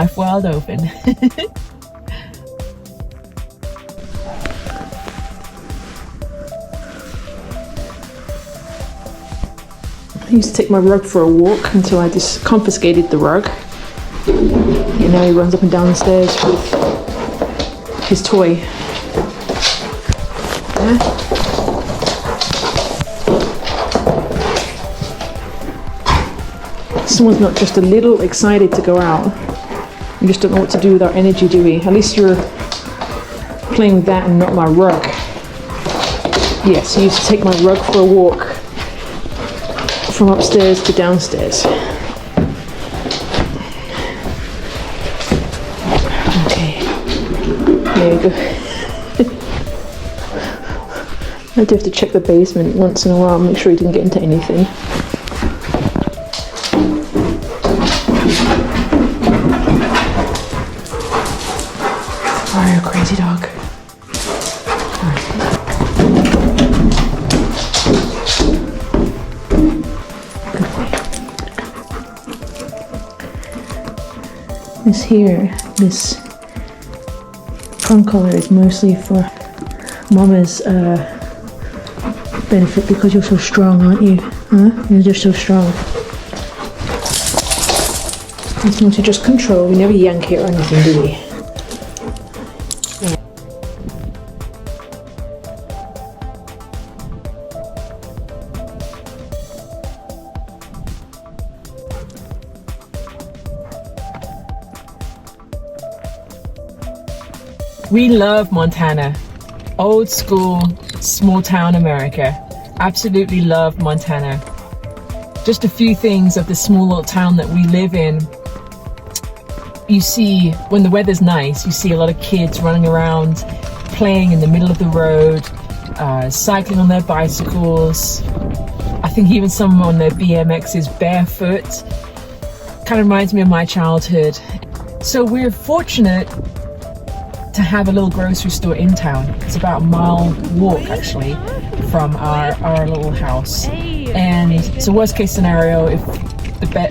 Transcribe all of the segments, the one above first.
Life wide open. I used to take my rug for a walk until I just confiscated the rug. And now he runs up and down the stairs with his toy. Yeah. Someone's not just a little excited to go out. You just don't know what to do with our energy, do we? At least you're playing with that and not my rug. Yes, I used to take my rug for a walk from upstairs to downstairs. Okay, there you go. I do have to check the basement once in a while, make sure he didn't get into anything. Oh, you're a crazy dog. This here, this prong collar is mostly for Mama's benefit because you're so strong, aren't you? Huh? You're just so strong. It's mostly just control. We never yank it or anything, do we? We love Montana. Old school, small town America. Absolutely love Montana. Just a few things of the small little town that we live in. You see, when the weather's nice, you see a lot of kids running around, playing in the middle of the road, cycling on their bicycles. I think even some on their BMXs barefoot. Kind of reminds me of my childhood. So we're fortunate to have a little grocery store in town. It's about a mile walk actually from our little house. And so worst case scenario, if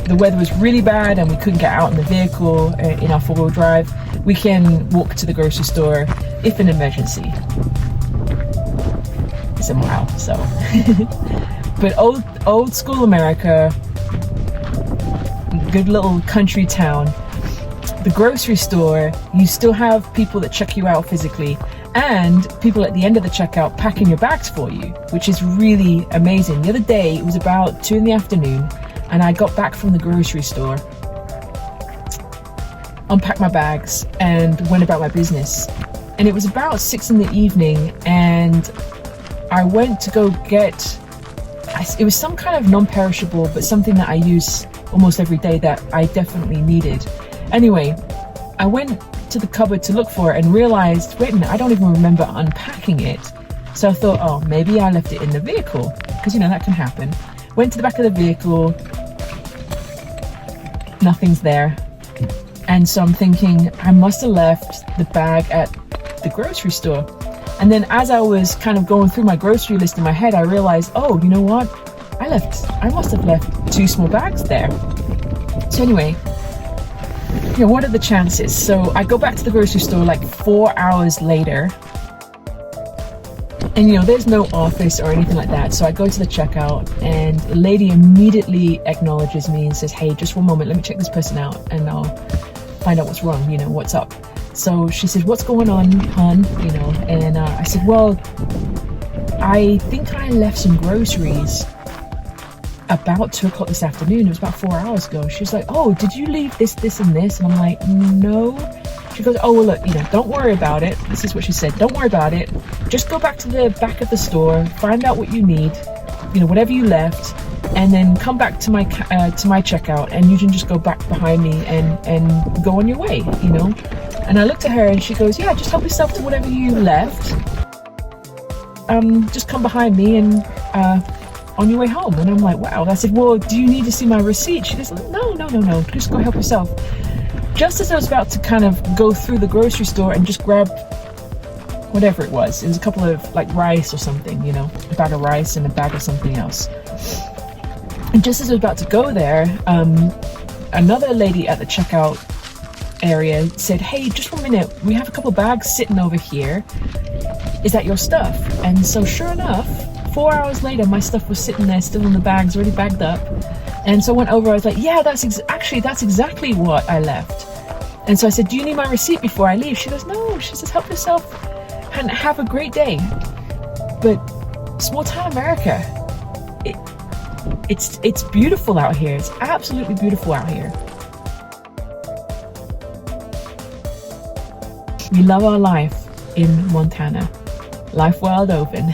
the weather was really bad and we couldn't get out in the vehicle in our four-wheel drive, we can walk to the grocery store if an emergency. It's a mile, so. But old school America, good little country town. The grocery store, you still have people that check you out physically and people at the end of the checkout packing your bags for you, which is really amazing. The other day, it was about 2 p.m. and I got back from the grocery store, unpacked my bags and went about my business. And it was about 6 p.m. and I went to go get, it was some kind of non-perishable, but something that I use almost every day that I definitely needed. Anyway, I went to the cupboard to look for it and realized, wait a minute, I don't even remember unpacking it. So I thought, oh, maybe I left it in the vehicle, because you know, that can happen. Went to the back of the vehicle, nothing's there. And so I'm thinking, I must have left the bag at the grocery store. And then as I was kind of going through my grocery list in my head, I realized, oh, you know what? I must have left 2 small bags there. So anyway, you know, what are the chances? So I go back to the grocery store like 4 hours later, and you know, there's no office or anything like that. So I go to the checkout and the lady immediately acknowledges me and says, hey, just 1 moment, let me check this person out and I'll find out what's wrong, you know, what's up. So she said, what's going on, hon? You know, and I said, well, I think I left some groceries about 2 o'clock this afternoon. It was about 4 hours ago. She was like, oh, did you leave this, this, and this? And I'm like, no. She goes, oh, well, look, you know, don't worry about it. This is what she said. Don't worry about it. Just go back to the back of the store, find out what you need, you know, whatever you left, and then come back to my checkout, and you can just go back behind me and go on your way, you know. And I looked at her and she goes, yeah, just help yourself to whatever you left. Just come behind me and on your way home. And I'm like, wow. And I said, well, do you need to see my receipt? She goes, no, just go help yourself. Just as I was about to kind of go through the grocery store and just grab whatever it was a couple of like rice or something, you know, a bag of rice and a bag of something else. And just as I was about to go there, another lady at the checkout area said, hey, just 1 minute, we have a couple bags sitting over here. Is that your stuff? And so sure enough, 4 hours later, my stuff was sitting there still in the bags, already bagged up. And so I went over, I was like, yeah, that's exactly what I left. And so I said, do you need my receipt before I leave? She goes, no. She says, help yourself and have a great day. But small town America, it's beautiful out here. It's absolutely beautiful out here. We love our life in Montana. Life wild open.